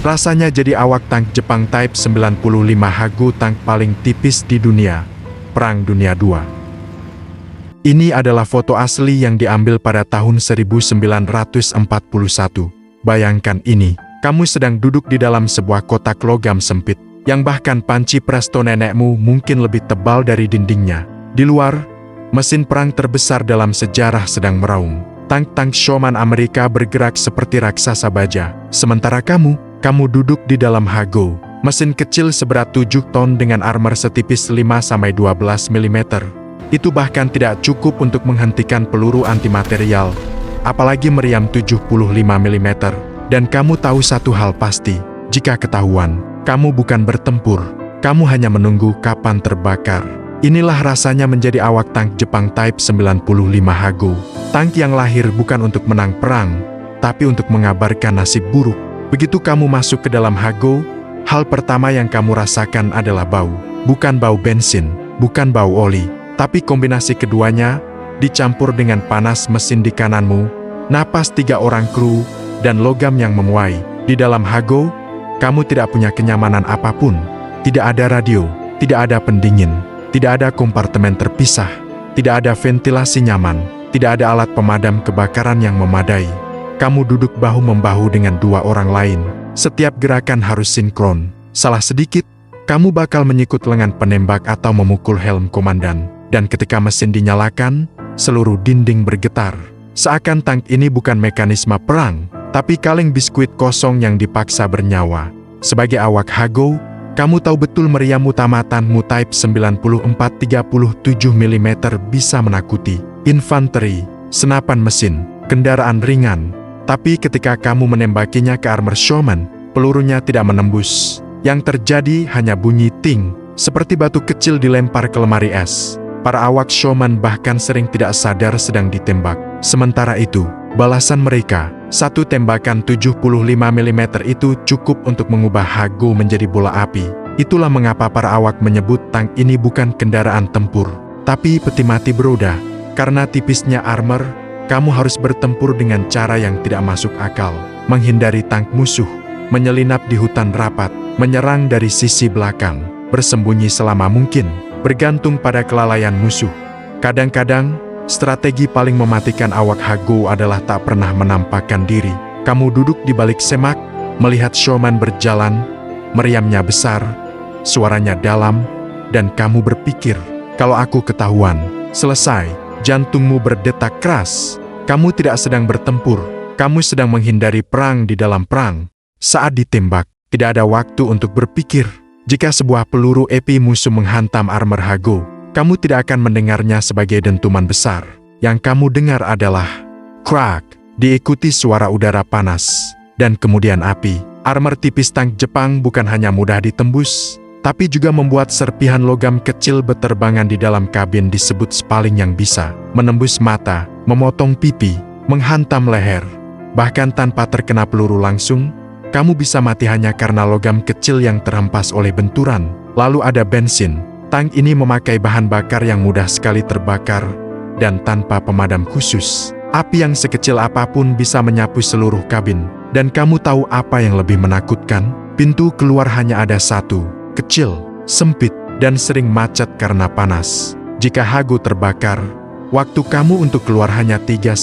Rasanya jadi awak tank Jepang Type 95 Hago, tank paling tipis di dunia. Perang Dunia II. Ini adalah foto asli yang diambil pada tahun 1941. Bayangkan ini, kamu sedang duduk di dalam sebuah kotak logam sempit, yang bahkan panci presto nenekmu mungkin lebih tebal dari dindingnya. Di luar, mesin perang terbesar dalam sejarah sedang meraung. Tank-tank Sherman Amerika bergerak seperti raksasa baja. Sementara kamu duduk di dalam Hago, mesin kecil seberat 7 ton dengan armor setipis 5-12 mm. Itu bahkan tidak cukup untuk menghentikan peluru antimaterial, apalagi meriam 75 mm. Dan kamu tahu satu hal pasti, jika ketahuan, kamu bukan bertempur, kamu hanya menunggu kapan terbakar. Inilah rasanya menjadi awak tank Jepang Type 95 Hago. Tank yang lahir bukan untuk menang perang, tapi untuk mengabarkan nasib buruk. Begitu kamu masuk ke dalam Hago, hal pertama yang kamu rasakan adalah bau. Bukan bau bensin, bukan bau oli, tapi kombinasi keduanya, dicampur dengan panas mesin di kananmu, napas 3 orang kru, dan logam yang memuai. Di dalam Hago, kamu tidak punya kenyamanan apapun. Tidak ada radio, tidak ada pendingin, tidak ada kompartemen terpisah, tidak ada ventilasi nyaman, tidak ada alat pemadam kebakaran yang memadai. Kamu duduk bahu-membahu dengan 2 orang lain. Setiap gerakan harus sinkron. Salah sedikit, kamu bakal menyikut lengan penembak atau memukul helm komandan. Dan ketika mesin dinyalakan, seluruh dinding bergetar. Seakan tank ini bukan mekanisme perang, tapi kaleng biskuit kosong yang dipaksa bernyawa. Sebagai awak Hago, kamu tahu betul meriam utama tanmu Type 94 37 mm bisa menakuti infanteri, senapan mesin, kendaraan ringan. Tapi ketika kamu menembakinya ke armor Sherman, pelurunya tidak menembus. Yang terjadi hanya bunyi ting, seperti batu kecil dilempar ke lemari es. Para awak Sherman bahkan sering tidak sadar sedang ditembak. Sementara itu, balasan mereka, satu tembakan 75 mm itu cukup untuk mengubah Hago menjadi bola api. Itulah mengapa para awak menyebut tank ini bukan kendaraan tempur, tapi peti mati beroda. Karena tipisnya armor, kamu harus bertempur dengan cara yang tidak masuk akal. Menghindari tank musuh, menyelinap di hutan rapat, menyerang dari sisi belakang, bersembunyi selama mungkin, bergantung pada kelalaian musuh. Kadang-kadang, strategi paling mematikan awak Hago adalah tak pernah menampakkan diri. Kamu duduk di balik semak, melihat Sherman berjalan, meriamnya besar, suaranya dalam, dan kamu berpikir, kalau aku ketahuan, selesai. Jantungmu berdetak keras. Kamu tidak sedang bertempur, kamu sedang menghindari perang di dalam perang. Saat ditembak, tidak ada waktu untuk berpikir. Jika sebuah peluru epi musuh menghantam armor Hago, kamu tidak akan mendengarnya sebagai dentuman besar. Yang kamu dengar adalah crack, diikuti suara udara panas, dan kemudian api. Armor tipis tank Jepang bukan hanya mudah ditembus, tapi juga membuat serpihan logam kecil beterbangan di dalam kabin disebut spaling yang bisa menembus mata, memotong pipi, menghantam leher. Bahkan tanpa terkena peluru langsung, kamu bisa mati hanya karena logam kecil yang terhempas oleh benturan. Lalu ada bensin. Tank ini memakai bahan bakar yang mudah sekali terbakar, dan tanpa pemadam khusus, api yang sekecil apapun bisa menyapu seluruh kabin. Dan kamu tahu apa yang lebih menakutkan? Pintu keluar hanya ada satu. Kecil, sempit, dan sering macet karena panas. Jika Hago terbakar, waktu kamu untuk keluar hanya 3-5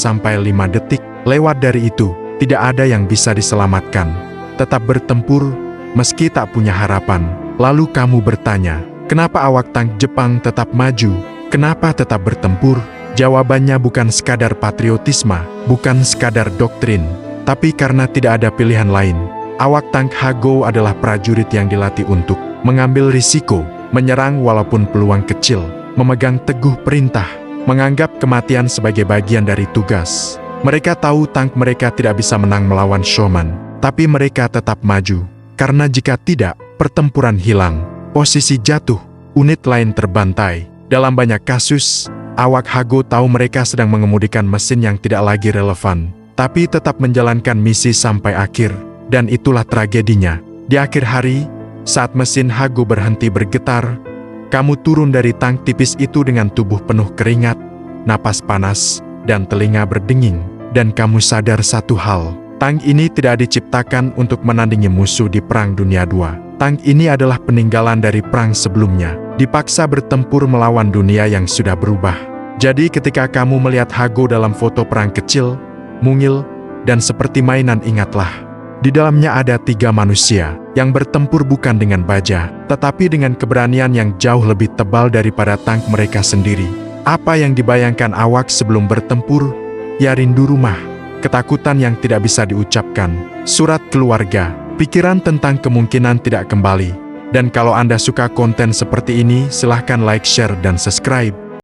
detik. Lewat dari itu, tidak ada yang bisa diselamatkan. Tetap bertempur, meski tak punya harapan. Lalu kamu bertanya, kenapa awak tank Jepang tetap maju? Kenapa tetap bertempur? Jawabannya bukan sekadar patriotisme, bukan sekadar doktrin, tapi karena tidak ada pilihan lain. Awak tank Hago adalah prajurit yang dilatih untuk mengambil risiko, menyerang walaupun peluang kecil, memegang teguh perintah, menganggap kematian sebagai bagian dari tugas. Mereka tahu tank mereka tidak bisa menang melawan Sherman, tapi mereka tetap maju. Karena jika tidak, pertempuran hilang, posisi jatuh, unit lain terbantai. Dalam banyak kasus, awak Hago tahu mereka sedang mengemudikan mesin yang tidak lagi relevan, tapi tetap menjalankan misi sampai akhir. Dan itulah tragedinya. Di akhir hari, saat mesin Hago berhenti bergetar, kamu turun dari tank tipis itu dengan tubuh penuh keringat, napas panas, dan telinga berdenging. Dan kamu sadar satu hal, Tank ini tidak diciptakan untuk menandingi musuh di Perang Dunia II. Tank ini adalah peninggalan dari perang sebelumnya, dipaksa bertempur melawan dunia yang sudah berubah. Jadi ketika kamu melihat Hago dalam foto perang kecil, mungil, dan seperti mainan, ingatlah, di dalamnya ada 3 manusia yang bertempur bukan dengan baja, tetapi dengan keberanian yang jauh lebih tebal daripada tank mereka sendiri. Apa yang dibayangkan awak sebelum bertempur? Ya, rindu rumah, ketakutan yang tidak bisa diucapkan, surat keluarga, pikiran tentang kemungkinan tidak kembali. Dan kalau Anda suka konten seperti ini, silahkan like, share, dan subscribe.